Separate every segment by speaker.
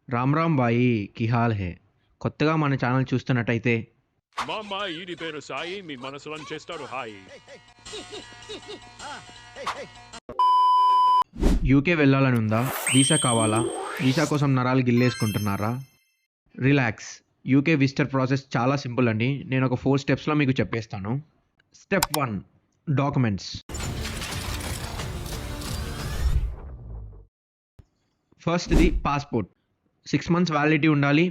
Speaker 1: రామ్ రామ్ బాయి కి హాల్ హే. కొత్తగా మన ఛానల్ చూస్తున్నట్టయితే
Speaker 2: మామ ఈడి పేరు సాయి మీ మనసులో చేస్తాడు హాయి.
Speaker 1: యూకే వెళ్ళాలని ఉందా? వీసా కావాలా? వీసా కోసం నరాలు గిల్లేసుకుంటున్నారా? రిలాక్స్. యూకే విజిటర్ ప్రాసెస్ చాలా సింపుల్ అండి. నేను ఒక 4 స్టెప్స్లో మీకు చెప్పేస్తాను. Step 1, documents. ఫస్ట్ది పాస్పోర్ట్. 6 మంత్స్ వ్యాలిడిటీ ఉండాలి.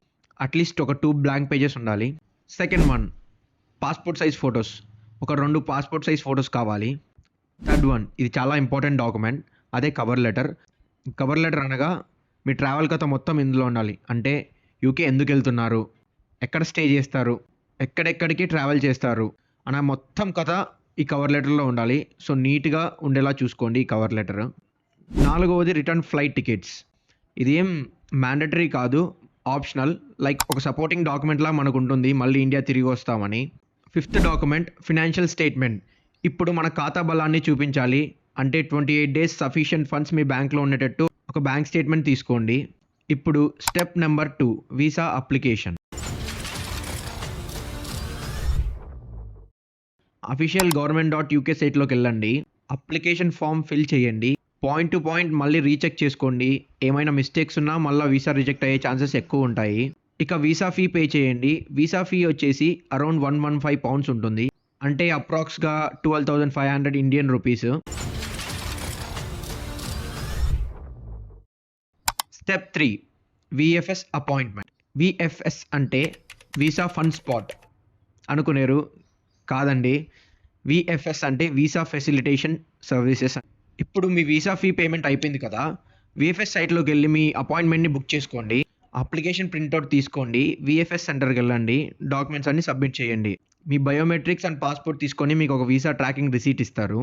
Speaker 1: అట్లీస్ట్ ఒక 2 బ్లాంక్ పేజెస్ ఉండాలి. Second one, passport size photos. ఒక 2 పాస్పోర్ట్ సైజ్ ఫొటోస్ కావాలి. థర్డ్ వన్, ఇది చాలా ఇంపార్టెంట్ డాక్యుమెంట్, అదే కవర్ లెటర్. కవర్ లెటర్ అనగా మీ ట్రావెల్ కథ మొత్తం ఇందులో ఉండాలి. అంటే యూకే ఎందుకు వెళ్తున్నారు, ఎక్కడ స్టే చేస్తారు, ఎక్కడెక్కడికి ట్రావెల్ చేస్తారు అన్న మొత్తం కథ ఈ కవర్ లెటర్లో ఉండాలి. సో నీట్గా ఉండేలా చూసుకోండి ఈ కవర్ లెటర్. నాలుగవది రిటర్న్ ఫ్లైట్ టికెట్స్. ఇది ఏం మ్యాండటరీ కాదు, ఆప్షనల్. లైక్ ఒక సపోర్టింగ్ డాక్యుమెంట్లా మనకు ఉంటుంది మళ్ళీ ఇండియా తిరిగి వస్తామని. Fifth document financial statement. ఇప్పుడు మన ఖాతా బలాన్ని చూపించాలి. అంటే 28 డేస్ సఫిషియంట్ ఫండ్స్ మీ బ్యాంక్లో ఉండేటట్టు ఒక బ్యాంక్ స్టేట్మెంట్ తీసుకోండి. ఇప్పుడు step number 2, visa application. Official government.uk సైట్లోకి వెళ్ళండి. అప్లికేషన్ ఫామ్ ఫిల్ చేయండి. పాయింట్ టు పాయింట్ మళ్ళీ రీచెక్ చేసుకోండి. ఏమైనా మిస్టేక్స్ ఉన్నా మళ్ళీ వీసా రిజెక్ట్ అయ్యే ఛాన్సెస్ ఎక్కువ ఉంటాయి. ఇక వీసా ఫీ పే చేయండి. వీసా ఫీ వచ్చేసి అరౌండ్ 115 పౌండ్స్ ఉంటుంది. అంటే అప్రాక్స్గా 12,500 Indian rupees. Step 3, VFS appointment. VFS అంటే వీసా ఫండ్ స్పాట్ అనుకునేరు, కాదండి. విఎఫ్ఎస్ అంటే వీసా ఫెసిలిటేషన్ సర్వీసెస్. ఇప్పుడు మీ వీసా ఫీ పేమెంట్ అయిపోయింది కదా, విఎఫ్ఎస్ సైట్లోకి వెళ్ళి మీ అపాయింట్మెంట్ని బుక్ చేసుకోండి. అప్లికేషన్ ప్రింట్అవుట్ తీసుకోండి. విఎఫ్ఎస్ సెంటర్కి వెళ్ళండి. డాక్యుమెంట్స్ అన్ని సబ్మిట్ చేయండి. మీ బయోమెట్రిక్స్ అండ్ పాస్పోర్ట్ తీసుకొని మీకు ఒక వీసా ట్రాకింగ్ రిసీట్ ఇస్తారు.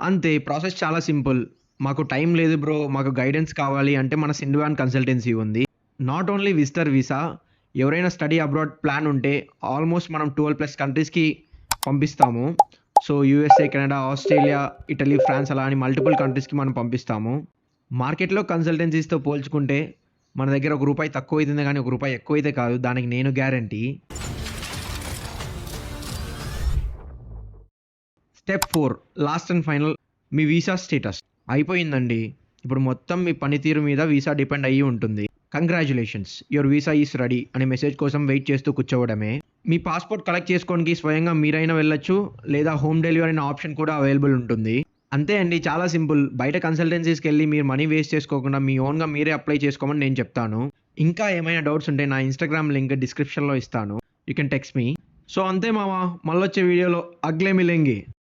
Speaker 1: అంతే, ప్రాసెస్ చాలా సింపుల్. మాకు టైం లేదు బ్రో, మాకు గైడెన్స్ కావాలి అంటే మన సింధువాన్ కన్సల్టెన్సీ ఉంది. నాట్ ఓన్లీ విజిటర్ వీసా, ఎవరైనా స్టడీ అబ్రాడ్ ప్లాన్ ఉంటే ఆల్మోస్ట్ మనం 12+ కంట్రీస్కి పంపిస్తాము. So USA, Canada, Australia, Italy, France అలా అని మల్టిపుల్ కంట్రీస్కి మనం పంపిస్తాము. మార్కెట్లో కన్సల్టెన్సీస్తో పోల్చుకుంటే మన దగ్గర ₹1 తక్కువ అవుతుంది కానీ ₹1 ఎక్కువ అయితే కాదు, దానికి నేను guarantee. Step 4, last and final, me visa status అయిపోయిందండి. ఇప్పుడు మొత్తం మీ పనితీరు మీద వీసా డిపెండ్ అయ్యి ఉంటుంది. Congratulations, your visa is ready అనే మెసేజ్ కోసం వెయిట్ చేస్తూ కూర్చోవడమే. మీ పాస్పోర్ట్ కలెక్ట్ చేసుకోవడానికి స్వయంగా మీరైనా వెళ్ళొచ్చు, లేదా హోమ్ డెలివరీ అనే ఆప్షన్ కూడా అవైలబుల్ ఉంటుంది. అంతే అండి, చాలా సింపుల్. బయట కన్సల్టెన్సీస్కి వెళ్ళి మీరు మనీ వేస్ట్ చేసుకోకుండా మీ ఓన్గా మీరే అప్లై చేసుకోమని నేను చెప్తాను. ఇంకా ఏమైనా డౌట్స్ ఉంటే నా ఇన్స్టాగ్రామ్ లింక్ డిస్క్రిప్షన్లో ఇస్తాను, you can text me. So అంతే మామ, మళ్ళొచ్చే వీడియోలో అగ్లే మిలేంగి.